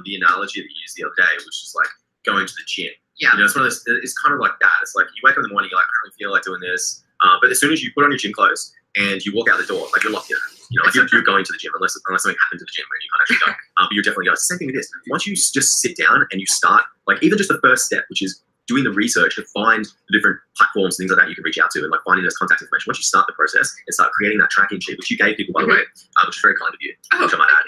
the analogy that you used the other day, which is like going to the gym. Yeah. You know, it's one of those, it's kind of like that. It's like you wake up in the morning, you're like, I don't really feel like doing this. But as soon as you put on your gym clothes and you walk out the door, like you're locked in. You know, like you're going to the gym unless something happened to the gym where you can't actually go. But you're definitely going. It's the same thing with this. Once you just sit down and you start, like even just the first step, which is doing the research to find the different platforms and things like that you can reach out to and like finding those contact information. Once you start the process and start creating that tracking sheet, which you gave people, by the way, which is very kind of you, which I might add.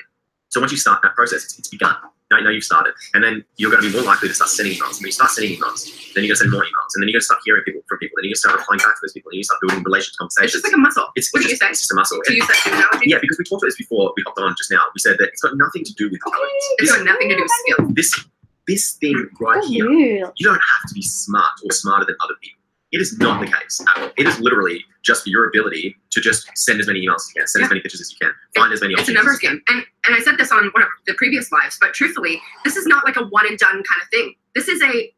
So once you start that process, it's begun. Now you've started. And then you're going to be more likely to start sending emails. And when you start sending emails, then you're going to send more emails. And then you're going to start hearing from people. Then you're going to start replying back to those people. And you start building relationship conversations. It's just like a muscle. What do you say? It's just a muscle. To use that analogy? Yeah, because we talked about this before we hopped on just now. We said that it's got nothing to do with talent. It's got nothing to do with skill. This thing right here, you don't have to be smart or smarter than other people. It is not the case at all. It is literally just for your ability to just send as many emails as you can, send as many pictures as you can, find as many options. It's a numbers game. And I said this on one of the previous lives, but truthfully, this is not like a one and done kind of thing. This is a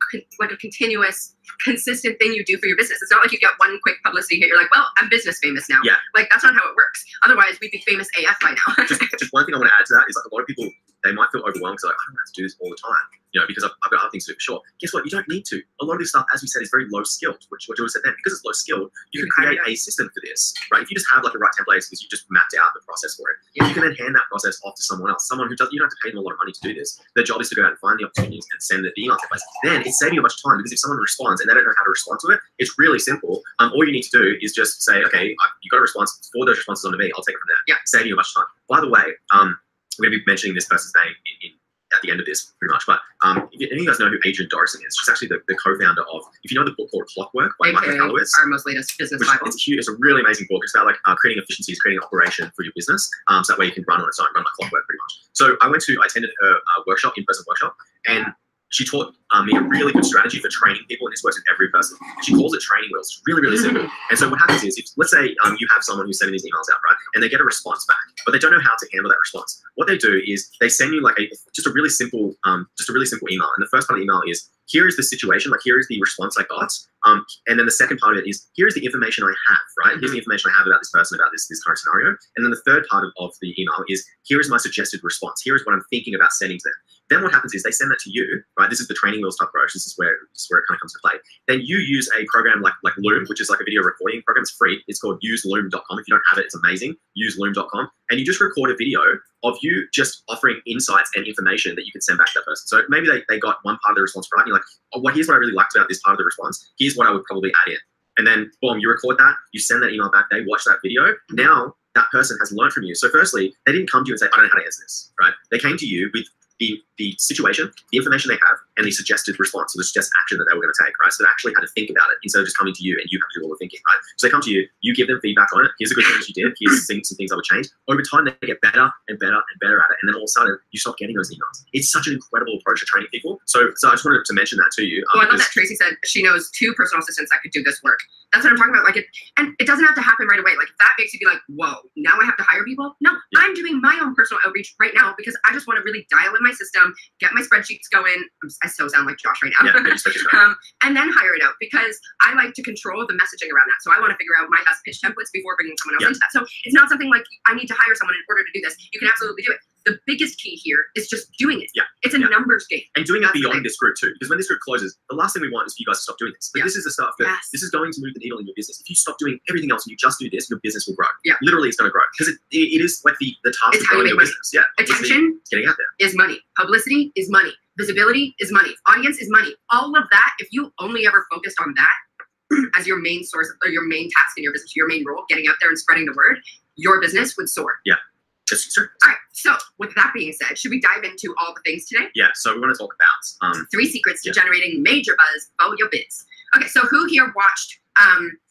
continuous, consistent thing you do for your business. It's not like you get one quick publicity hit. You're like, well, I'm business famous now. Yeah. Like that's not how it works. Otherwise, we'd be famous AF by now. just one thing I want to add to that is like a lot of people, they might feel overwhelmed because like, I don't have to do this all the time, you know, because I've got other things to do for sure. Guess what? You don't need to. A lot of this stuff, as we said, is very low skilled, which George said then. Because it's low skilled, you can create a system for this, right? If you just have like the right templates because you just mapped out the process for it, you can then hand that process off to someone else, someone who doesn't, you don't have to pay them a lot of money to do this. Their job is to go out and find the opportunities and send the email templates. Then it's saving you much time because if someone responds and they don't know how to respond to it, it's really simple. All you need to do is just say, okay, you got a response, forward those responses onto me, I'll take it from there. Yeah, saving you much time. By the way, we're going to be mentioning this person's name at the end of this, pretty much. But if any of you guys know who Adrian Dorison is, she's actually the co-founder of, if you know the book called Clockwork by Michael Callowitz. Our most latest business Bible. It's a really amazing book. It's about like creating efficiencies, creating an operation for your business. So that way you can run on its own, run like clockwork pretty much. So I attended her workshop, in-person workshop, and she taught me a really good strategy for training people, and this works with every person. She calls it training wheels. It's really, really simple. And so what happens is, if let's say you have someone who's sending these emails out, right, and they get a response back, but they don't know how to handle that response. What they do is they send you like just a really simple email. And the first part of the email is, here is the situation, like here is the response I got. And then the second part of it is, here's the information I have, right? Here's the information I have about this person, about this current scenario. And then the third part of the email is, here is my suggested response. Here is what I'm thinking about sending to them. Then what happens is they send that to you, right? This is the training wheels type approach. This is where it kind of comes to play. Then you use a program like Loom, which is like a video recording program. It's free. It's called useloom.com. If you don't have it, it's amazing. Useloom.com. And you just record a video of you just offering insights and information that you can send back to that person. So maybe they got one part of the response right, and you're like, oh, well, here's what I really liked about this part of the response. Here's what I would probably add in. And then, boom, you record that, you send that email back, they watch that video. Now that person has learned from you. So firstly, they didn't come to you and say, I don't know how to answer this, right? They came to you with the situation, the information they have, and the suggested response, so the suggested action that they were going to take, right? So they actually had to think about it instead of just coming to you and you have to do all the thinking, right? So they come to you, you give them feedback on it. Here's a good thing that you did. Here's some things I would change. Over time, they get better and better and better at it. And then all of a sudden, you stop getting those emails. It's such an incredible approach to training people. So I just wanted to mention that to you. I love that Tracy said she knows 2 personal assistants that could do this work. That's what I'm talking about. Like and it doesn't have to happen right away. Like if that makes you be like, whoa, now I have to hire people. No, yeah. I'm doing my own personal outreach right now because I just want to really dial in my system, get my spreadsheets going. I still sound like Josh right now. Yeah, and then hire it out because I like to control the messaging around that. So I want to figure out my best pitch templates before bringing someone else into that. So it's not something like I need to hire someone in order to do this. You can absolutely do it. The biggest key here is just doing it. Yeah. It's a numbers game. And doing it beyond this group too. Because when this group closes, the last thing we want is for you guys to stop doing this. But this is the stuff that this is going to move the needle in your business. If you stop doing everything else and you just do this, your business will grow. Yeah. Literally it's going to grow. Because it is like the task of growing your business. Yeah. Attention getting out there is money. Publicity is money. Visibility is money. Audience is money. All of that, if you only ever focused on that as your main source or your main task in your business, your main role, getting out there and spreading the word, your business would soar. Yeah. Sure. All right. So with that being said, should we dive into all the things today? Yeah. So we want to talk about 3 secrets to generating major buzz for your biz. Okay. So who here watched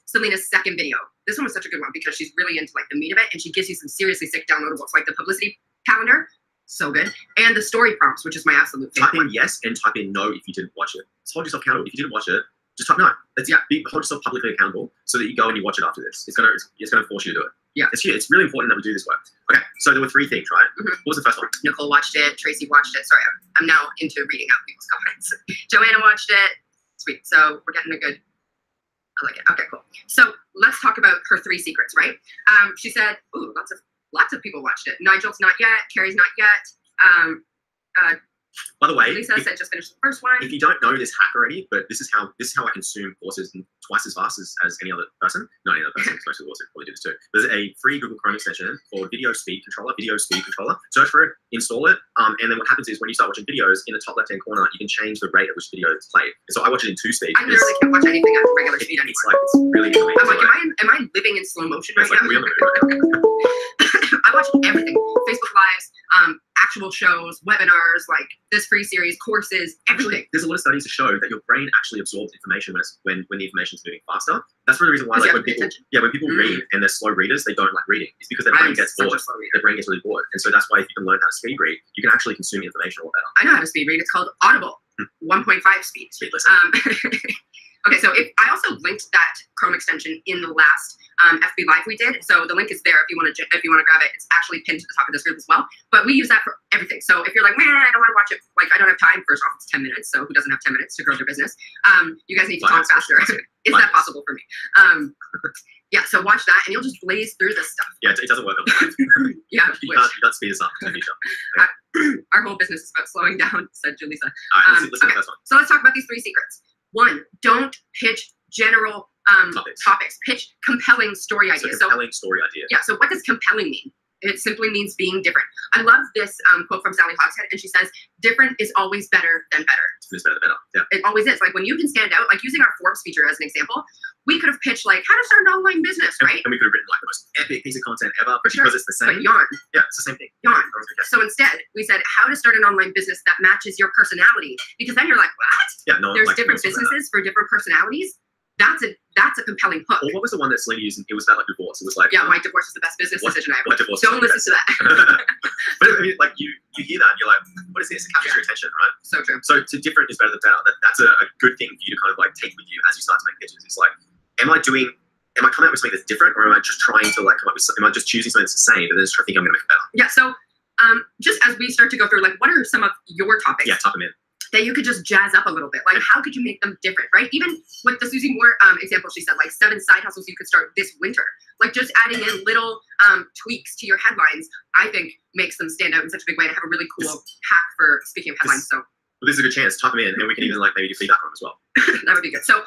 Selena's second video? This one was such a good one because she's really into like the meat of it, and she gives you some seriously sick downloadables like the publicity calendar. So good. And the story prompts, which is my absolute favorite. Type in yes and type in no if you didn't watch it. Just hold yourself accountable. If you didn't watch it, just type no. Hold yourself publicly accountable so that you go and you watch it after this. It's gonna force you to do it. Yeah. It's really important that we do this work. Okay, so there were 3 things, right? What was the first one? Nicole watched it. Tracy watched it. Sorry, I'm now into reading out people's comments. Joanna watched it. Sweet. So we're getting a good. I like it. Okay, cool. So let's talk about her 3 secrets, right? She said, ooh, lots of people watched it. Nigel's not yet. Carrie's not yet. By the way, Lisa said just finished the first one. If you don't know this hack already, but this is how I consume courses twice as fast as any other person. Not any other person, most of the courses probably do this too. There's a free Google Chrome extension called Video Speed Controller. Search for it, install it, and then what happens is when you start watching videos, in the top left-hand corner, you can change the rate at which video is played. And so I watch it in 2 speed. I literally can't watch anything at regular speed anymore. It's really annoying. I'm like, am I living in slow motion right now? We're on the move. I watch everything. Facebook Lives, actual shows, webinars, like this free series, courses, everything. There's a lot of studies to show that your brain actually absorbs information when the information is moving faster. That's one of the reasons why when people read and they're slow readers, they don't like reading. It's because their brain gets bored. Their brain gets really bored. And so that's why if you can learn how to speed read, you can actually consume information a lot better. I know how to speed read. It's called Audible, 1.5 speed. Speed listen. Okay, so I also linked that Chrome extension in the last FB Live we did. So the link is there if you want to grab it. It's actually pinned to the top of this group as well. But we use that for everything. So if you're like, man, I don't want to watch it, like I don't have time. First off, it's 10 minutes. So who doesn't have 10 minutes to grow their business? You guys need to talk faster. Is that possible for me? Yeah, so watch that and you'll just blaze through this stuff. Yeah, it doesn't work on that. Yeah, you can't speed us up. Our whole business is about slowing down, said Julissa. All right, let's okay, so let's talk about these 3 secrets. 1, don't pitch general topics. Pitch compelling story ideas. Compelling story idea. Yeah, so what does compelling mean? It simply means being different. I love this quote from Sally Hogshead, and she says, different is always better than better. It's better than better, yeah. It always is. Like when you can stand out, like using our Forbes feature as an example, we could have pitched like how to start an online business, right? And we could have written like the most epic piece of content ever, but because it's the same. But yarn. Yeah, it's the same thing. Yarn. So instead, we said how to start an online business that matches your personality. Because then you're like, what? Yeah, no. There's different businesses for different personalities. That's a compelling hook. Or what was the one that Selena used? It was about like divorce. It was like, yeah, my divorce is the best business decision I ever made. Don't listen to that. But I mean, like you hear that and you're like, what is this? It captures your attention, right? So true. So different is better than better. That's a good thing for you to kind of like take with you as you start to make pitches. It's like, am I coming up with something that's different, or am I just trying to like come up with something? Am I just choosing something that's the same and then just thinking I'm going to make it better? Yeah. So just as we start to go through, like, what are some of your topics? Yeah, type them in. That you could just jazz up a little bit. Like, how could you make them different, right? Even with the Susie Moore example, she said, like, 7 side hustles you could start this winter. Like, just adding in little tweaks to your headlines, I think, makes them stand out in such a big way. And I have a really cool hack for speaking of headlines. So this is a good chance. Type them in, and we can even, like, maybe do feedback on them as well. That would be good. So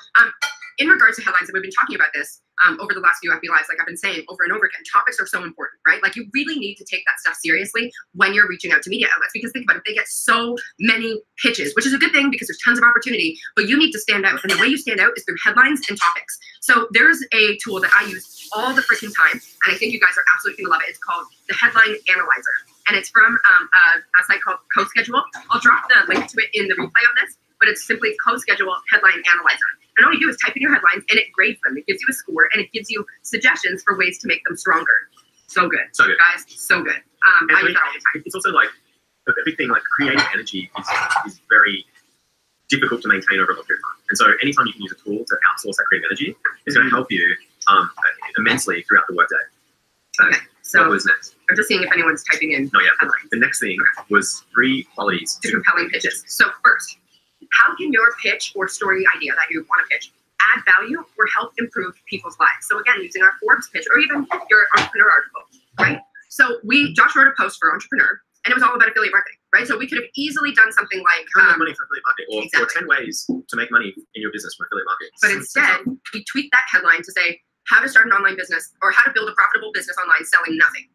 in regards to headlines, and we've been talking about this over the last few FB Lives, like I've been saying over and over again, topics are so important, right? Like you really need to take that stuff seriously when you're reaching out to media outlets, because think about it, they get so many pitches, which is a good thing because there's tons of opportunity, but you need to stand out. And the way you stand out is through headlines and topics. So there's a tool that I use all the freaking time, and I think you guys are absolutely gonna love it. It's called the Headline Analyzer, and it's from a site called CoSchedule. I'll drop the link to it in the replay of this, but it's simply CoSchedule Headline Analyzer. And all you do is type in your headlines and it grades them. It gives you a score and it gives you suggestions for ways to make them stronger. So good. So good. Guys, so good. I use that all the time. It's also like a big thing, like creative energy is very difficult to maintain over a long period of time. And so anytime you can use a tool to outsource that creative energy, it's going to help you immensely throughout the workday. Okay. So what was next? I'm just seeing if anyone's typing in. No, yeah. Headlines. The next thing was 3 qualities to compelling pitches. So first, how can your pitch or story idea that you want to pitch add value or help improve people's lives? So again, using our Forbes pitch or even your entrepreneur article, right? So Josh wrote a post for Entrepreneur, and it was all about affiliate marketing, right? So we could have easily done something like how to make money from affiliate marketing, or 10 ways to make money in your business from affiliate marketing. But instead, we tweaked that headline to say how to start an online business or how to build a profitable business online selling nothing.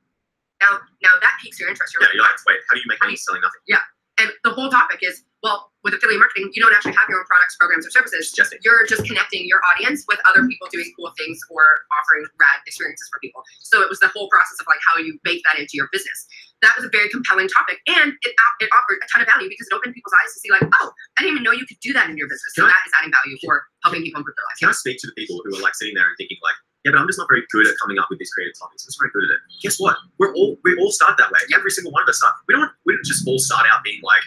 Now that piques your interest. You're like, wait, how do you make money selling nothing? Yeah. And the whole topic is, well, with affiliate marketing, you don't actually have your own products, programs, or services. You're just connecting your audience with other people doing cool things or offering rad experiences for people. So it was the whole process of like how you bake that into your business. That was a very compelling topic, and it offered a ton of value because it opened people's eyes to see like, oh, I didn't even know you could do that in your business. So that is adding value for helping people improve their lives. Can I speak to the people who are like sitting there and thinking like, yeah, but I'm just not very good at coming up with these creative topics. I'm just very good at it. Guess what? We all start that way. Every single one of us start. We don't just all start out being like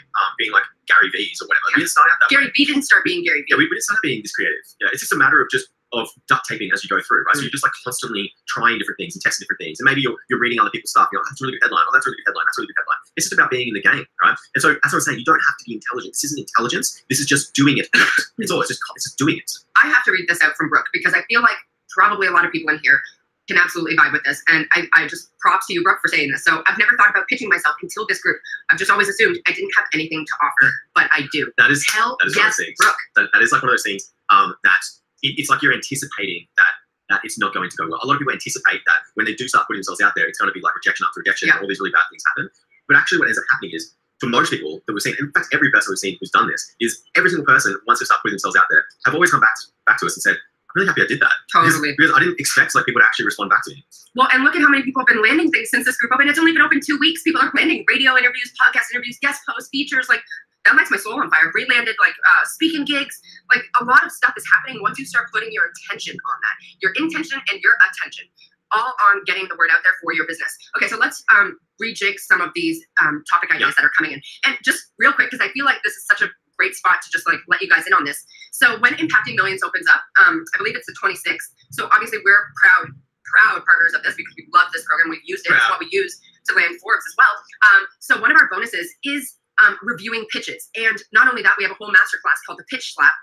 Gary V's or whatever. We didn't start out that way. Gary V didn't start being Gary V. Yeah, we didn't start out being this creative. Yeah, it's just a matter of duct taping as you go through, right? So you're just like constantly trying different things and testing different things. And maybe you're reading other people's stuff. You're like, that's a really good headline. Oh, that's a really good headline. That's a really good headline. It's just about being in the game, right? And so as I was saying, you don't have to be intelligent. This isn't intelligence. This is just doing it. It's just doing it. I have to read this out from Brooke because I feel like probably a lot of people in here can absolutely vibe with this. And I just props to you, Brooke, for saying this. So I've never thought about pitching myself until this group. I've just always assumed I didn't have anything to offer, but I do. That is Hell that is yes, one of those things. Brooke. That is like one of those things that it's like you're anticipating that it's not going to go well. A lot of people anticipate that when they do start putting themselves out there, it's going to be like rejection after rejection, and all these really bad things happen. But actually what ends up happening is, for most people that we've seen, in fact, every person we've seen who's done this, is every single person, once they start putting themselves out there, have always come back to us and said, I'm really happy I did that. Totally. Because I didn't expect like people to actually respond back to me. Well, and look at how many people have been landing things since this group opened. It's only been open 2 weeks. People are landing radio interviews, podcast interviews, guest posts, features. Like, that lights my soul on fire. Relanded like speaking gigs. Like, a lot of stuff is happening once you start putting your attention on that. Your intention and your attention, all on getting the word out there for your business. Okay, so let's rejig some of these topic ideas that are coming in. And just real quick, because I feel like this is such a great spot to just like let you guys in on this. So when Impacting Millions opens up, I believe it's the 26th. So obviously we're proud partners of this because we love this program. We've used it. It's what we use to land Forbes as well. So one of our bonuses is reviewing pitches. And not only that, we have a whole masterclass called the Pitch Slap.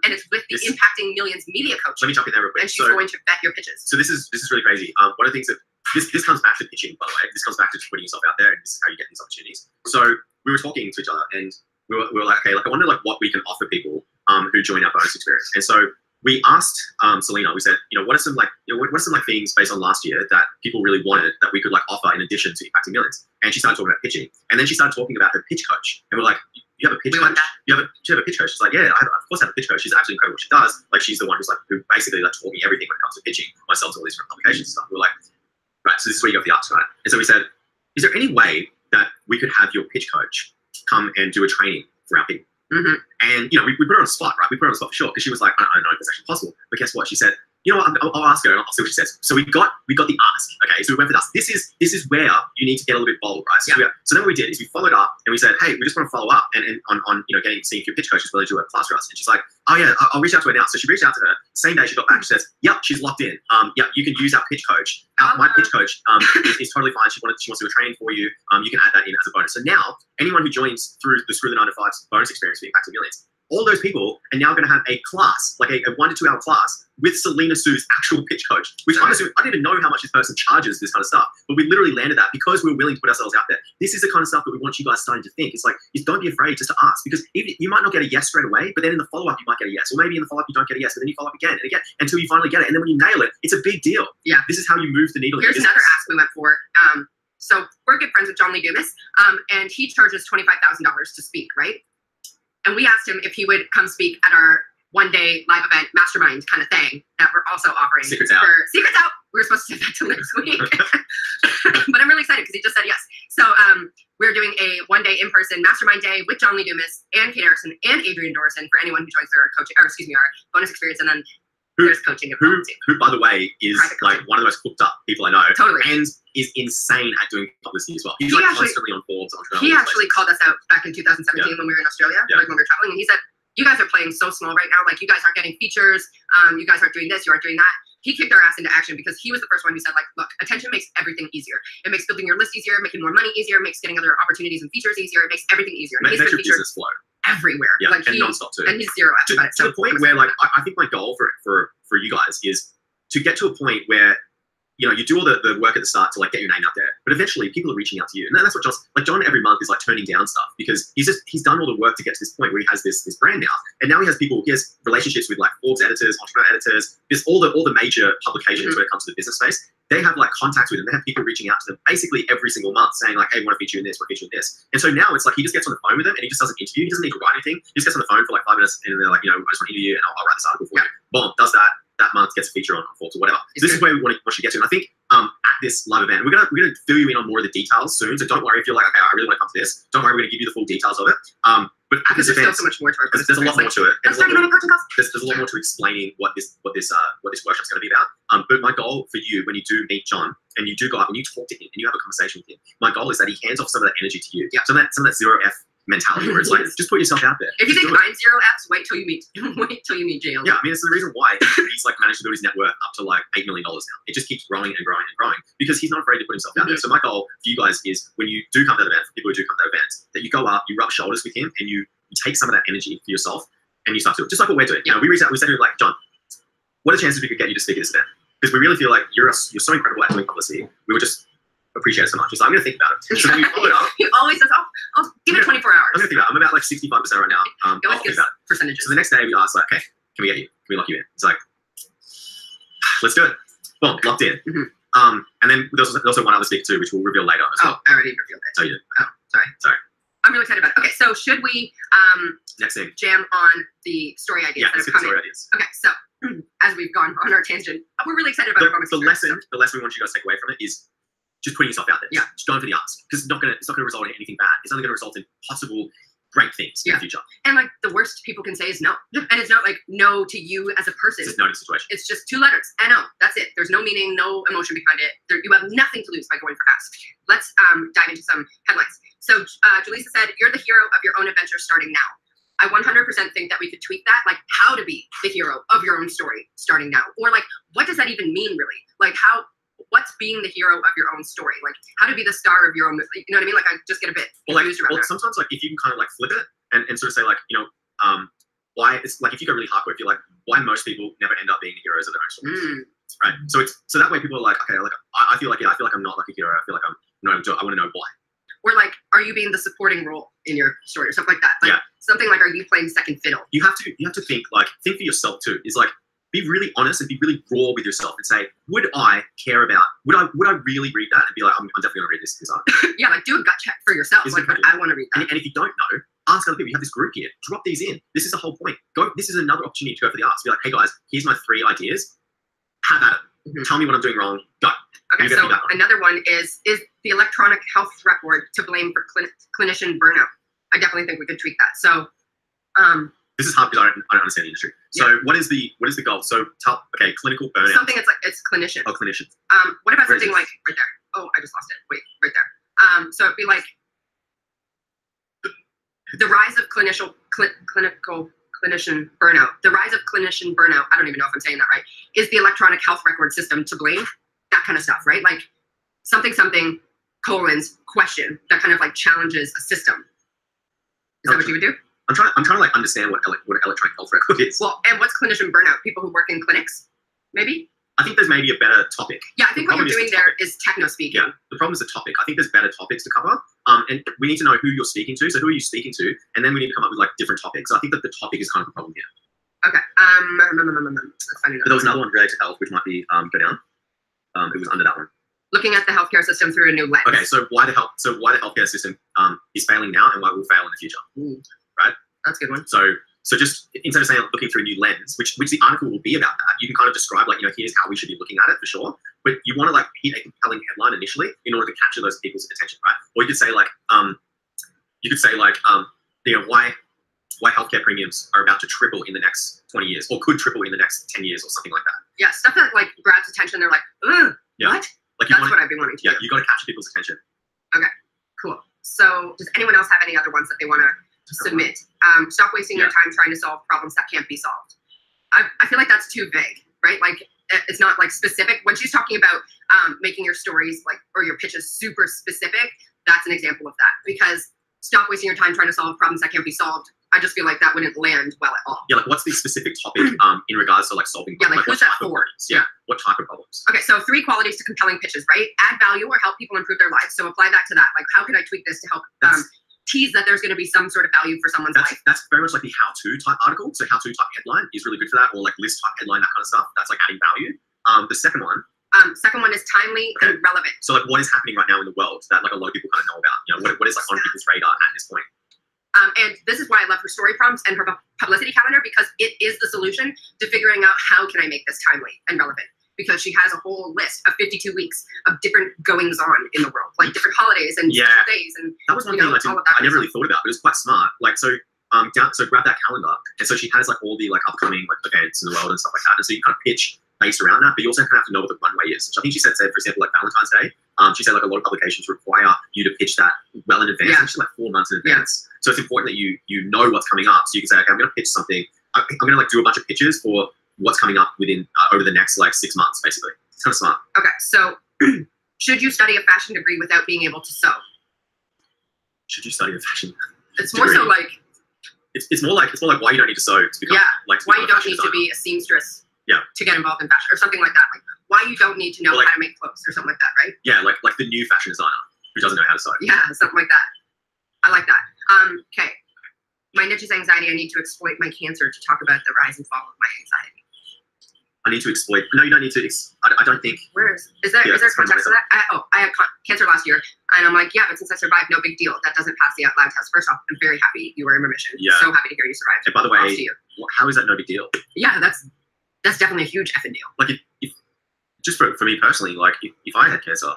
And it's with the Impacting Millions media coach. Let me jump in there real quick. And she's going to vet your pitches. So this is really crazy. One of the things that this comes back to pitching, by the way. This comes back to putting yourself out there, and this is how you get these opportunities. So we were talking to each other, and we were like, okay, like I wonder like what we can offer people who join our bonus experience. And so we asked Selena, we said, what are some like things based on last year that people really wanted that we could like offer in addition to Impacting Millions? And she started talking about pitching, and then she started talking about her pitch coach, and we're like, you have a pitch coach? Do you have a pitch coach? She's like, yeah, of course I have a pitch coach. She's absolutely incredible what she does. Like, she's the one who basically like taught me everything when it comes to pitching myself to all these different publications and stuff. We were like, right, so this is where you got the arts, right? And so we said, is there any way that we could have your pitch coach come and do a training for our people? Mm-hmm. And we put her on the spot, right? We put her on the spot for sure, because she was like, I don't know if it's actually possible. But guess what? She said, you know what? I'll ask her and I'll see what she says. So we got the ask. Okay, so we went for the ask. This is where you need to get a little bit bold, right? So, so then what we did is we followed up and we said, hey, we just want to follow up and on seeing if your pitch coach is willing to do a class for us. And she's like, oh yeah, I'll reach out to her now. So she reached out to her. Same day she got back. She says, yep, she's locked in. Yep, you can use our pitch coach. My pitch coach is totally fine. She wants to do a training for you. You can add that in as a bonus. So now anyone who joins through the Screw the 9 to 5 bonus experience for Impacting Millions, all those people are now going to have a class, like a 1 to 2 hour class with Selena Sue's actual pitch coach, which honestly, I don't even know how much this person charges this kind of stuff, but we literally landed that because we were willing to put ourselves out there. This is the kind of stuff that we want you guys starting to think. It's like, don't be afraid just to ask, because even, you might not get a yes straight away, but then in the follow-up, you might get a yes. Or maybe in the follow-up, you don't get a yes, but then you follow up again and again until you finally get it. And then when you nail it, it's a big deal. Yeah. This is how you move the needle. Here's another ask we went for. So we're good friends with John Lee Dumas, and he charges $25,000 to speak, right? And we asked him if he would come speak at our one-day live event mastermind kind of thing that we're also offering. Secrets out. Secrets out. We were supposed to do that till next week. But I'm really excited because he just said yes. So we're doing a one-day in-person mastermind day with John Lee Dumas and Kate Erickson and Adrian Dorson for anyone who joins our coaching, our bonus experience. And then there's coaching. Who, by the way, is like one of the most hooked up people I know. Totally. And is insane at doing publicity as well. He's constantly on Forbes. He actually called us out back in 2017 when we were in Australia, like when we were traveling. And he said, you guys are playing so small right now. Like, you guys aren't getting features. You guys aren't doing this. You aren't doing that. He kicked our ass into action because he was the first one who said, like, look, attention makes everything easier. It makes building your list easier, making more money easier, makes getting other opportunities and features easier. It makes everything easier. Makes your business flow everywhere. Yeah, like, and non-stop too. And he's zero to the point where, like, I think my goal for you guys is to get to a point where, you do all the work at the start to like get your name out there, but eventually people are reaching out to you, and that's what John every month is like turning down stuff because he's done all the work to get to this point where he has this brand now, and now he has relationships with like Forbes editors, entrepreneur editors, there's all the major publications when it comes to the business space. They have like contacts with them. They have people reaching out to them basically every single month saying like, hey, we want to feature you in this, want to feature you in this. And so now it's like he just gets on the phone with them and he just doesn't interview. He doesn't need to write anything. He just gets on the phone for like 5 minutes and they're like, I just want to interview you and I'll write this article for you. Boom, does that. That month gets a feature on Forbes or whatever. So this is where we want you to get to. And I think at this live event, we're gonna fill you in on more of the details soon. So don't worry if you're like, okay, I really want to come to this. Don't worry, we're gonna give you the full details of it. But at this event, there's so much more to it. There's a lot more to it. There's a lot more to explaining what this workshop's going to be about. But my goal for you, when you do meet John and you do go up and you talk to him and you have a conversation with him, my goal is that he hands off some of that energy to you. Yeah. Some of that 0F mentality where it's like, just put yourself out there. If you think I'm 0Fs, wait till you meet Jalen. Yeah, I mean, it's the reason why he's like managed to build his net worth up to like $8 million now. It just keeps growing and growing and growing because he's not afraid to put himself out there. So my goal for you guys is when you do come to that event, for people who do come to that event, that you go up, you rub shoulders with him, and you take some of that energy for yourself and you start to do it. Just like what we're doing. We reached out, we said to him like, John, what are the chances we could get you to speak at this event? because we really feel like you're so incredible at doing publicity. We would just appreciate it so much. So I'm going to think about it. So then we follow it up. He always says, I'll give it 24 hours. I'm going to think about it. I'm about like 65% right now. He always gives percentages. So the next day we ask like, okay, can we get you? Can we lock you in? It's like, let's do it. Boom, locked in. And then there's also one other speaker too, which we'll reveal later as well. I already revealed it. Oh, you did? Oh, sorry. I'm really excited about it. Okay, so should we next thing, jam on the story ideas that let's have get come the story in? ideas. Okay, so as we've gone on our tangent, we're really excited about the lesson we want you guys to take away from it is just putting yourself out there. Yeah. Just going for the ask, because it's not gonna result in anything bad. It's only gonna result in possible great things in the future. And like the worst people can say is no, and it's not like no to you as a person. It's just no to the situation. It's just 2 letters. No. That's it. There's no meaning, no emotion behind it. You have nothing to lose by going for ask. Let's dive into some headlines. So Julissa said, "You're the hero of your own adventure starting now." I 100% think that we could tweak that, like how to be the hero of your own story starting now, or like what does that even mean really? Like what's being the hero of your own story? Like how to be the star of your own, you know what I mean? Like I just get a bit confused around that. Sometimes like if you can kind of like flip it and sort of say like, you know, why it's like if you go really hardcore, if you're like why most people never end up being the heroes of their own stories, right? So that way people are like, okay, like I feel like I'm not like a hero. I feel like I want to know why. Or like, are you being the supporting role in your story or something like that? Like something like, are you playing second fiddle? You have to think for yourself too. Is like be really honest and be really raw with yourself and say, would I care about? Would I really read that and be like, I'm definitely gonna read this article? Yeah, like do a gut check for yourself. Like, I want to read that. And if you don't know, ask other people. You have this group here. Drop these in. This is the whole point. This is another opportunity to go for the ask. Be like, hey guys, here's my 3 ideas. Have at it. Tell me what I'm doing wrong. Go. Okay, so another one is the electronic health record to blame for clinician burnout? I definitely think we could tweak that. So, this is hard because I don't understand the industry. So, what is the goal? So, clinical burnout. Something it's clinician. Oh, clinicians. What about something like right there? Oh, I just lost it. Wait, right there. So it'd be like the rise of clinical clinician burnout. The rise of clinician burnout. I don't even know if I'm saying that right. Is the electronic health record system to blame? That kind of stuff, right? Like something colons question that kind of like challenges a system. Is that what you would do? I'm trying to like understand what electronic health record is. Well, and what's clinician burnout? People who work in clinics, maybe. I think there's maybe a better topic. Yeah, I think what you're doing there is techno speaking. Yeah, the problem is the topic. I think there's better topics to cover. And we need to know who you're speaking to. So who are you speaking to? And then we need to come up with like different topics. So I think that the topic is kind of the problem here. Okay. But there was another one related to health, which might be go down. It was under that one. Looking at the healthcare system through a new lens. Okay, so why the healthcare system is failing now and why it will fail in the future. Right? That's a good one. So just instead of saying looking through a new lens, which the article will be about that, you can kind of describe like, you know, here's how we should be looking at it for sure. But you want to like hit a compelling headline initially in order to capture those people's attention, right? Or you could say like, you know, why healthcare premiums are about to triple in the next 20 years, or could triple in the next 10 years, or something like that. Yeah, stuff that like grabs attention. They're like, ugh, what? Like that's what I've been wanting to do. Yeah, you got to capture people's attention. Okay, cool. So does anyone else have any other ones that they want to submit? Stop wasting your time trying to solve problems that can't be solved. I feel like that's too vague, right? Like it's not like specific. When she's talking about making your stories like or your pitches super specific, that's an example of that. Because stop wasting your time trying to solve problems that can't be solved. I just feel like that wouldn't land well at all. Yeah, like what's the specific topic in regards to like solving problems? Yeah, like who's that for? Yeah, what type of problems? Okay, so 3 qualities to compelling pitches, right? Add value or help people improve their lives. So apply that to that. Like how could I tweak this to help tease that there's going to be some sort of value for someone's life? That's very much like the how-to type article. So how-to type headline is really good for that, or like list type headline, that kind of stuff. That's like adding value. The second one is timely and relevant. So like what is happening right now in the world that like a lot of people kind of know about? You know, what is like on people's radar at this point? And this is why I love her story prompts and her publicity calendar, because it is the solution to figuring out how can I make this timely and relevant. Because she has a whole list of 52 weeks of different goings on in the world, like different holidays and special days, and that was one thing I never really thought about, but it was quite smart. Like so grab that calendar, and so she has like all the like upcoming like events in the world and stuff like that, and so you kind of pitch based around that, but you also kind of have to know what the runway is. Which I think she said, for example, like Valentine's Day, she said like a lot of publications require you to pitch that well in advance, actually like 4 months in advance. So it's important that you know what's coming up, so you can say, okay, I'm going to pitch something. I'm going to like do a bunch of pitches for what's coming up within over the next like 6 months, basically. It's kind of smart. Okay, so should you study a fashion degree without being able to sew? Should you study a fashion? It's more so like it's more like why you don't need to sew to become like why you don't need to be a seamstress to get involved in fashion or something like that. Like why you don't need to know Or like- how to make clothes or something like that, right? Yeah, like the new fashion designer who doesn't know how to sew. Yeah, something like that. I like that. Okay. My niche is anxiety. I need to exploit my cancer to talk about the rise and fall of my anxiety. I need to exploit. No, you don't need to. I don't think. Where is there Yeah, it's context to that? I had cancer last year, and I'm like, yeah, but since I survived, no big deal. That doesn't pass the out loud test. First off, I'm very happy you were in remission. Yeah. So happy to hear you survived. And by the Props way, to you. how is that no big deal? Yeah, that's definitely a huge effing deal. Like if just for me personally, like if I had cancer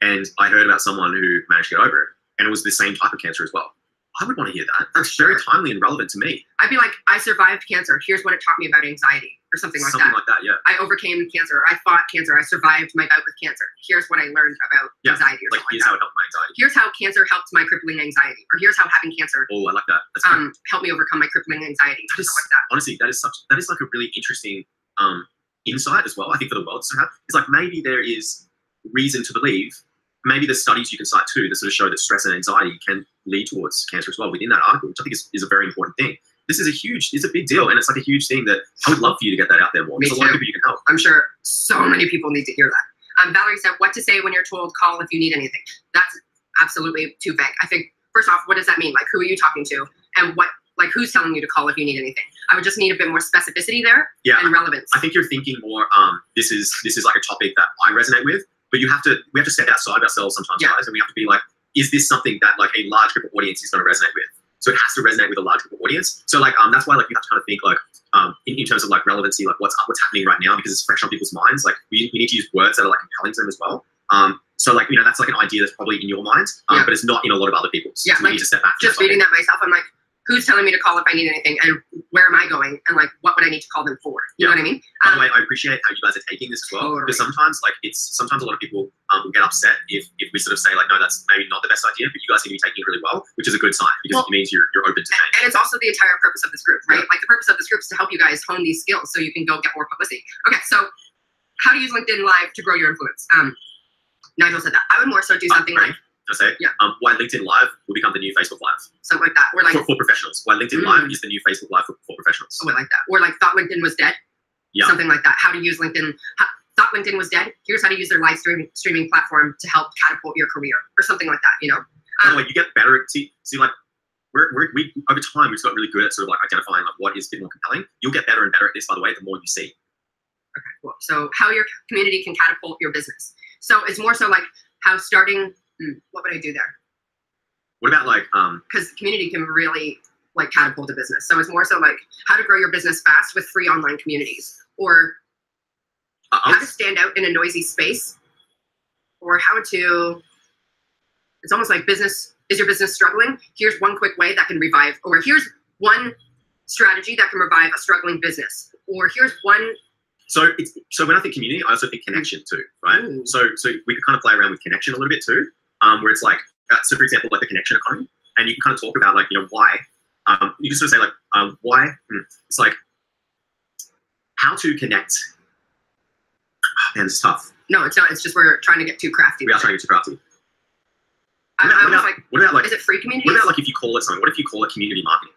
and I heard about someone who managed to get over it and it was the same type of cancer as well, I would want to hear that. That's very timely and relevant to me. I'd be like, I survived cancer. Here's what it taught me about anxiety, or something like Something that. like that, yeah. I overcame cancer. I fought cancer. I survived my bout with cancer. Here's what I learned about Yeah, anxiety, or Like something here's like how that. it helped my anxiety. Here's how cancer helped my crippling anxiety, or here's how having cancer Oh, I like that. That's great. helped me overcome my crippling anxiety, That is- something like that. Honestly, that is like a really interesting insight as well. I think for the world to have, it's like maybe there is reason to believe. Maybe the studies you can cite too that sort of show that stress and anxiety can lead towards cancer as well within that article, which I think is a very important thing. This is it's a big deal, and it's like a huge thing that I would love for you to get that out there more. Me There's a lot of too. people you can help. I'm sure so many people need to hear that. Valerie said, what to say when you're told call if you need anything. That's absolutely too vague. I think, first off, what does that mean? Like, who are you talking to? And who's telling you to call if you need anything? I would just need a bit more specificity there Yeah, and relevance. I think you're thinking more. This is like a topic that I resonate with, but we have to step outside of ourselves sometimes, Yeah. guys, and we have to be like, is this something that like a large group of audience is going to resonate with? So it has to resonate with a large group of audience. So like that's why like you have to kind of think like in terms of like relevancy, like what's happening right now because it's fresh on people's minds. Like we need to use words that are like compelling to them as well. So like that's like an idea that's probably in your mind, Yeah. but it's not in a lot of other people's. Yeah, so we like, need to step back. Just reading that myself, I'm like, who's telling me to call if I need anything, and where am I going, and like, what would I need to call them for? You know what I mean? By the way, I appreciate how you guys are taking this as well. Totally. Because sometimes, like, sometimes a lot of people will get upset if we sort of say like, no, that's maybe not the best idea, but you guys seem to be taking it really well, which is a good sign because it means you're open to change. And it's also the entire purpose of this group, right? Yeah. Like the purpose of this group is to help you guys hone these skills so you can go get more publicity. Okay, so how to use LinkedIn Live to grow your influence? Nigel said that. I would more so do something like I say, Yeah. Why LinkedIn Live will become the new Facebook Live something like that, or like for professionals. Why LinkedIn Live is the new Facebook Live for professionals. oh, I like that, or like thought LinkedIn was dead. Yeah. Something like that. How to use LinkedIn. Thought LinkedIn was dead. Here's how to use their live streaming platform to help catapult your career, or something like that. You know. By the way, you get better at see like we over time we've got really good at sort of like identifying like what is a bit more compelling. You'll get better and better at this, by the way, the more you see. Okay, cool. So how your community can catapult your business. So it's more so like how starting. What would I do there? What about like Because community can really like catapult a business. So it's more so like how to grow your business fast with free online communities, or how to stand out in a noisy space, or how to. It's almost like business. Is your business struggling? Here's one quick way that can revive, or here's one strategy that can revive a struggling business, or here's one. So when I think community, I also think connection too, right? Ooh. So we could kind of play around with connection a little bit too, where it's like so for example like the connection economy, and you can kind of talk about like why. You can sort of say like why. It's like how to connect. Man, it's tough. No, it's not. It's just we're trying to get too crafty. We are trying to get too crafty. I almost like. What about like? Is it free communities? What about like if you call it something? What if you call it community marketing?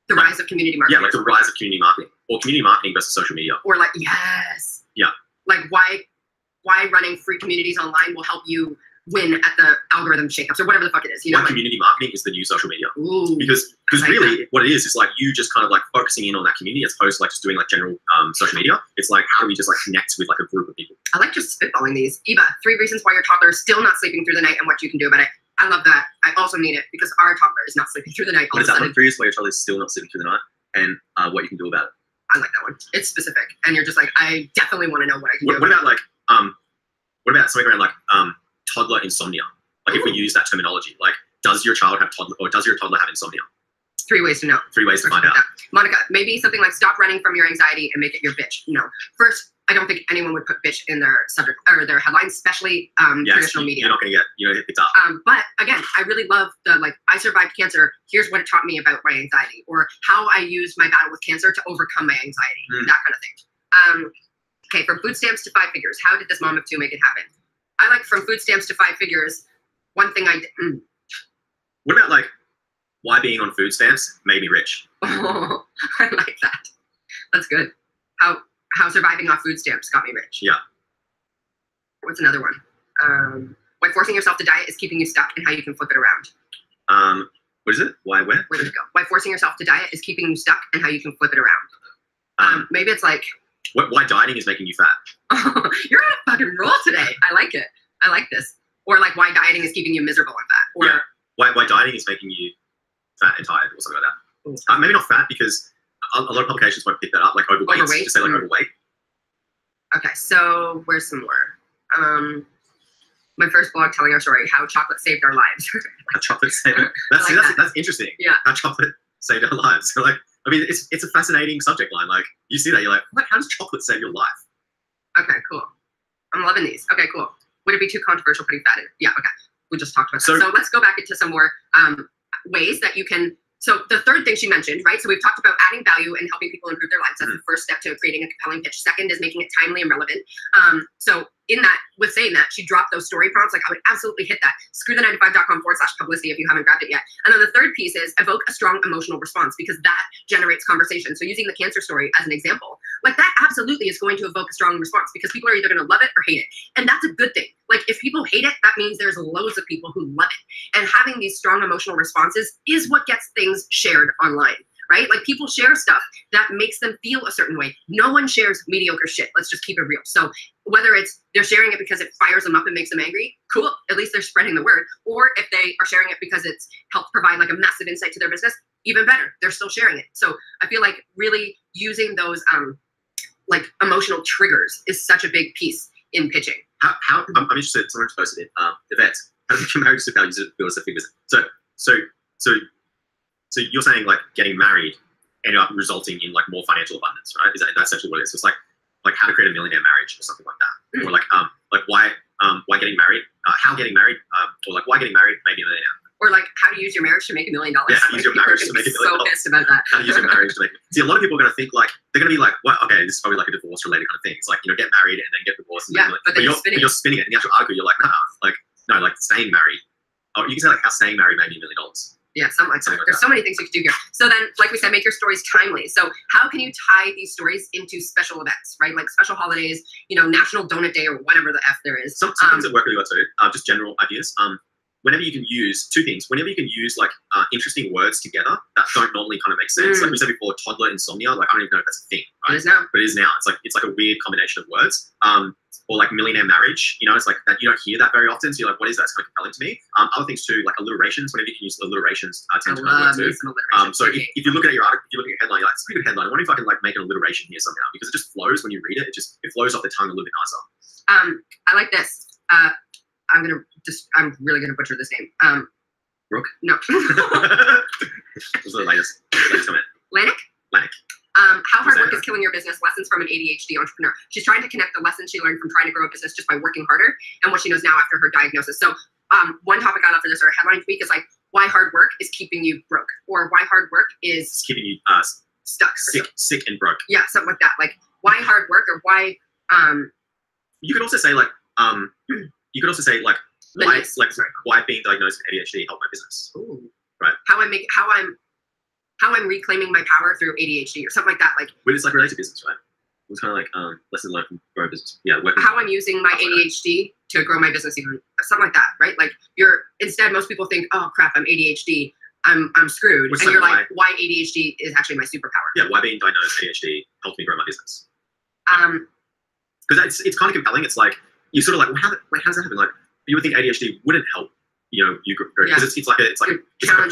The rise of community marketing. Yeah, like the rise of community marketing, or community marketing versus social media. Or like yes. Yeah. Like why running free communities online will help you win at the algorithm shakeups or whatever the fuck it is. You know, Why like, community marketing is the new social media. ooh, Because I like really what it is like you just kind of like focusing in on that community as opposed to like just doing like general social media. It's like how do we just like connect with like a group of people? I like just spitballing these. Eva, 3 reasons why your toddler is still not sleeping through the night and what you can do about it. I love that. I also need it because our toddler is not sleeping through the night all What of is a that sudden. one? 3 years where your child is still not sleeping through the night and what you can do about it. I like that one. It's specific. And you're just like, I definitely want to know what I can do. What about like what about something around like toddler insomnia? Like if we use that terminology, like does your child have toddler or does your toddler have insomnia? 3 ways to know. 3 ways to find out. Monica, maybe something like stop running from your anxiety and make it your bitch. No. First, I don't think anyone would put bitch in their subject or their headline, especially traditional media. You're not going to get hit picked up. But again, I really love the like I survived cancer. Here's what it taught me about my anxiety, or how I used my battle with cancer to overcome my anxiety. That kind of thing. Okay, from food stamps to 5 figures. How did this mom of 2 make it happen? I like from food stamps to 5 figures. One thing I did. What about like why being on food stamps made me rich? Oh, I like that. That's good. How surviving off food stamps got me rich. Yeah. What's another one? Why forcing yourself to diet is keeping you stuck and how you can flip it around. What is it? Why, where? Where did it go? Why forcing yourself to diet is keeping you stuck and how you can flip it around. Maybe it's like, why dieting is making you fat. You're on a fucking roll today. I like it. I like this. Or like why dieting is keeping you miserable and fat. Or why dieting is making you fat and tired or something like that. Maybe not fat, because a lot of publications won't pick that up, like overweight. Just say like overweight. Okay, so where's some more? My first blog telling our story, how chocolate saved our lives. How chocolate saved our lives. That's interesting. Yeah. How chocolate saved our lives. So like, I mean, it's a fascinating subject line. Like, you see that, you're like, what? How does chocolate save your life? Okay, cool. I'm loving these. Okay, cool. Would it be too controversial putting fat in? Yeah, okay. We just talked about that. So let's go back into some more ways that you can. So the third thing she mentioned, right? So we've talked about adding value and helping people improve their lives. That's the first step to creating a compelling pitch. Second is making it timely and relevant. So in that, with saying that, she dropped those story prompts. Like, I would absolutely hit that. Screwthe95.com/publicity if you haven't grabbed it yet. And then the third piece is evoke a strong emotional response, because that generates conversation. So using the cancer story as an example, like that absolutely is going to evoke a strong response, because people are either going to love it or hate it. And that's a good thing. Like, if people hate it, that means there's loads of people who love it. And having these strong emotional responses is what gets things shared online. Right? Like, people share stuff that makes them feel a certain way. No one shares mediocre shit. Let's just keep it real. So whether it's they're sharing it because it fires them up and makes them angry, cool. At least they're spreading the word. Or if they are sharing it because it's helped provide like a massive insight to their business, even better. They're still sharing it. So I feel like really using those like emotional triggers is such a big piece in pitching. I'm interested. Someone's posted it. Yvette, how do you get married to values to build a figure? So you're saying like getting married ended up resulting in like more financial abundance, right? That's essentially what it is. So it's like how to create a millionaire marriage or something like that, or like why getting married, how getting married, or like why getting married made me a millionaire. Or like how to use your marriage to make $1 million. Yeah, how to use your marriage to make $1 million. So pissed about that. How to use your marriage to make. See, a lot of people are gonna think like they're gonna be like, well, okay, this is probably like a divorce related kind of thing. It's like, you know, get married and then get divorced. And yeah, then, but then you're spinning it. In the actual article, you're like, no, like staying married. Oh, you can say like how staying married made me $1 million. Yeah, something like that. There's so many things you could do here. So then, like we said, make your stories timely. So how can you tie these stories into special events, right? Like special holidays, you know, National Donut Day or whatever the F there is. Some things that work really well too, just general ideas. Whenever you can use two things, whenever you can use like interesting words together that don't normally kind of make sense. Like we said before, toddler insomnia, like I don't even know if that's a thing, right? It is now. But it is now. It's like a weird combination of words. Or like millionaire marriage, you know, it's like that you don't hear that very often. So you're like, what is that? It's kind of compelling to me. Other things too, like alliterations. Whenever you can use alliterations, tend to work too. So if you look at your article, if you look at your headline, you're like, it's a pretty good headline. I wonder if I can like make an alliteration here somehow, because it just flows when you read it. It flows off the tongue a little bit nicer. I like this. I'm really gonna butcher this name. Brooke? No. What's the latest comment? Lanik? How hard work is killing your business, lessons from an ADHD entrepreneur. She's trying to connect the lessons she learned from trying to grow a business just by working harder and what she knows now after her diagnosis. So one topic I love for this, or a headline tweak, is like why hard work is keeping you broke, or why hard work is keeping you stuck, sick and broke. Yeah, something like that. Like why hard work, or why you could also say like why being diagnosed with ADHD helped my business. Ooh. Right. How I'm reclaiming my power through ADHD or something like that. Like, but it's like related to business, right? It's kind of like lessons learned from growing business. Yeah. How I'm using my ADHD to grow my business, even something like that, right? Like instead most people think, oh crap, I'm ADHD, I'm screwed, and you're like, why ADHD is actually my superpower. Yeah. Why being diagnosed with ADHD helped me grow my business. Because it's kind of compelling. It's like you sort of like, well, how does that happen? Like you would think ADHD wouldn't help. You know, you grow because it's like a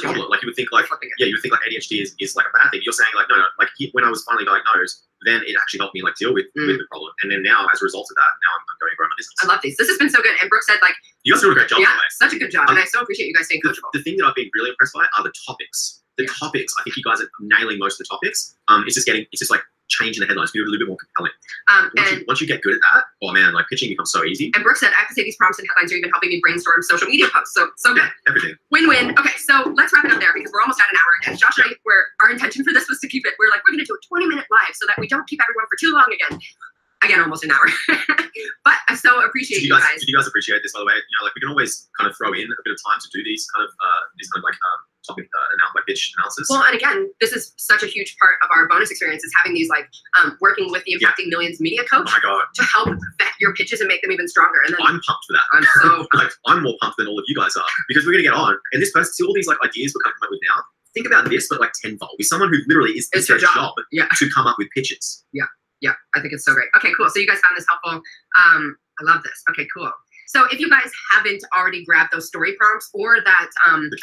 problem. Like you would think like you would think like ADHD is like a bad thing. You're saying like no, like when I was finally diagnosed, then it actually helped me like deal with the problem. And then now as a result of that, now I'm going to grow my business. I love these. This has been so good. And Brooke said like you guys are doing a great job. Yeah, such a good job. And I so appreciate you guys staying coachable. The thing that I've been really impressed by are the topics. The topics. I think you guys are nailing most of the topics. It's just like changing the headlines, be a little bit more compelling. Once you get good at that, oh man, like pitching becomes so easy. And Brooke said, I have to say these prompts and headlines are even helping me brainstorm social media posts. So good. Everything. Win-win. Okay, so let's wrap it up there because we're almost at an hour. And Josh and I, our intention for this was to keep it, we're going to do a 20-minute live so that we don't keep everyone for too long again. Again, almost an hour. But I so appreciate you guys. Did you guys appreciate this, by the way? You know, like we can always kind of throw in a bit of time to do these kind of like topic like pitch analysis. Well, and again, this is such a huge part of our bonus experience is having these like working with the Impacting Millions media coach Oh my God. to help vet your pitches and make them even stronger. And then I'm pumped for that. I'm so like, I'm more pumped than all of you guys are because we're going to get on. And this person, see all these like ideas we're coming up with now. Think about this, but like tenfold. With someone who literally is It's their their job Yeah. to come up with pitches. Yeah, I think it's so great. Okay, cool. So you guys found this helpful. I love this. Okay, cool. So if you guys haven't already grabbed those story prompts or that the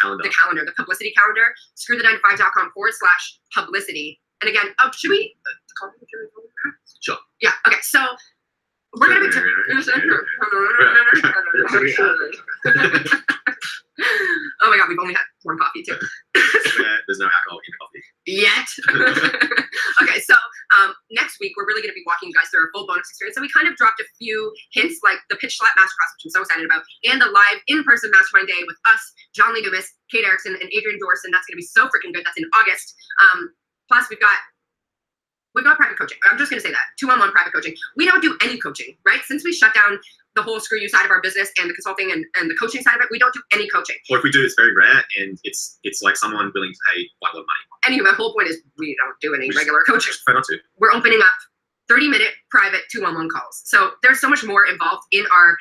publicity calendar, screwthe9to5.com/publicity. And again, should we? Sure. Yeah. Okay. So we're gonna be. Oh my God, we've only had one coffee too. There's no alcohol in the coffee Yet. Okay, so next week we're really going to be walking you guys through our full bonus experience. So we kind of dropped a few hints, like the Pitch Slap Masterclass, which I'm so excited about, and the live in-person mastermind day with us, John Lee Dumas, Kate Erickson, and Adrian Dorson. That's going to be so freaking good. That's in August. Plus we've got private coaching. I'm just going to say that. 2-on-1 private coaching. We don't do any coaching, right? Since we shut down the whole Screw You side of our business and the consulting and the coaching side of it, we don't do any coaching. Or if we do, it's very rare, and it's like someone willing to pay quite a lot of money. Anyway, my whole point is we don't do any regular coaching. Try not to. We're opening up 30-minute private 2-on-1 calls. So there's so much more involved in our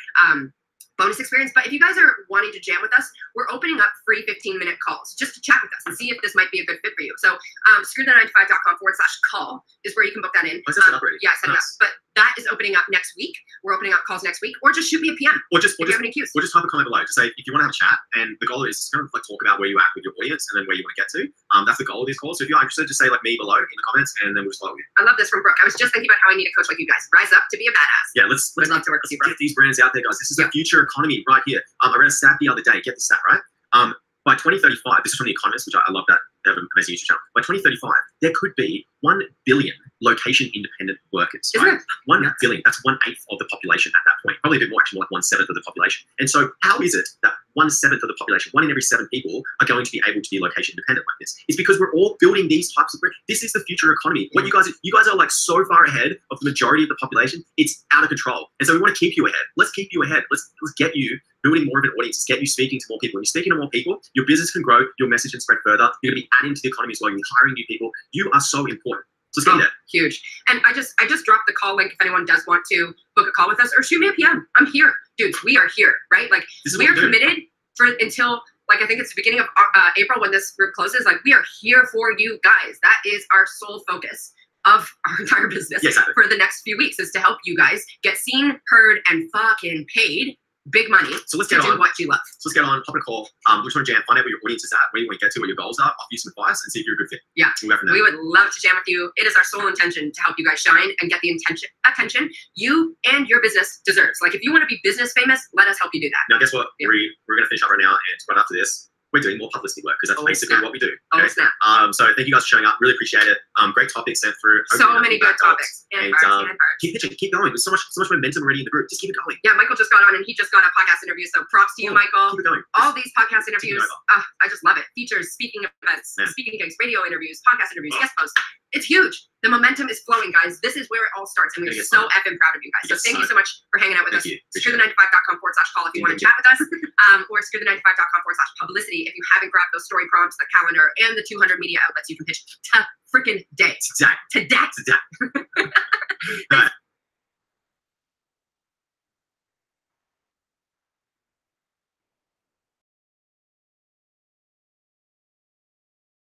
bonus experience. But if you guys are wanting to jam with us, we're opening up free 15-minute calls just to chat with us and see if this might be a good fit for you. So screwthe9to5.com/call is where you can book that in. Oh, is that set up already? Yeah, set it up. But that is opening up next week. We're opening up calls next week, or just shoot me a PM. Or just if you have any cues. Or just type a comment below. Just say if you want to have a chat, and the goal is to kind of like talk about where you at with your audience and then where you want to get to. That's the goal of these calls. So if you're interested, just say like me below in the comments, and then we'll just follow you. I love this from Brooke. I was just thinking about how I need a coach like you guys. Rise up to be a badass. Yeah, let's I'd love to work with you, bro. get these brands out there, guys. This is the future economy right here. I read a stat the other day. Get the stat right. By 2035, this is from The Economist, which I love that. They have an amazing YouTube channel. By 2035, there could be 1 billion location-independent workers. Right? 1 billion. That's 1/8 of the population at that point. Probably a bit more, actually, more like 1/7 of the population. And so, how is it that 1/7 of the population, 1 in every 7 people, are going to be able to be location-independent like this? It's because we're all building these types of brands. This is the future economy. What you guys are like so far ahead of the majority of the population. It's out of control. And so we want to keep you ahead. Let's keep you ahead. Let's get you building more of an audience, get you speaking to more people. When you're speaking to more people, your business can grow, your message can spread further. You're going to be adding to the economy as well. You're hiring new people. You are so important. So let's get there. Huge. And I just dropped the call link if anyone does want to book a call with us, or shoot me a PM. I'm here. Dudes, we are here, right? Like, we are committed until, like, I think it's the beginning of April when this group closes. Like, we are here for you guys. That is our sole focus of our entire business for the next few weeks, is to help you guys get seen, heard, and fucking paid big money. So let's get on. Do what you love. So let's get on, pop a call. Which one, jam? Find out where your audience is at, where you want to get to, what your goals are, offer you some advice, and see if you're a good fit. Yeah. We'll go from there. We would love to jam with you. It is our sole intention to help you guys shine and get the attention you and your business deserves. Like, if you want to be business famous, let us help you do that. Now, guess what? Yeah. We're going to finish up right now, and right after this, we're doing more publicity work, because that's basically what we do. Okay? Oh, snap. So thank you guys for showing up. Really appreciate it. Great topics sent through. So many good topics. And keep pitching, keep going. There's so much momentum already in the group. Just keep it going. Yeah, Michael just got on, and he just got a podcast interview. So props to you, Michael. Keep it going. All these podcast interviews, I just love it. Features, speaking events, speaking gigs, radio interviews, podcast interviews, guest posts. It's huge. The momentum is flowing, guys. This is where it all starts, and we're so effing proud of you guys. So thank you so much for hanging out with us. Screwthe9to5.com/call if you want to chat with us, or screwthe9to5.com/publicity if you haven't grabbed those story prompts, the calendar, and the 200 media outlets you can pitch to freaking day. To that. To that.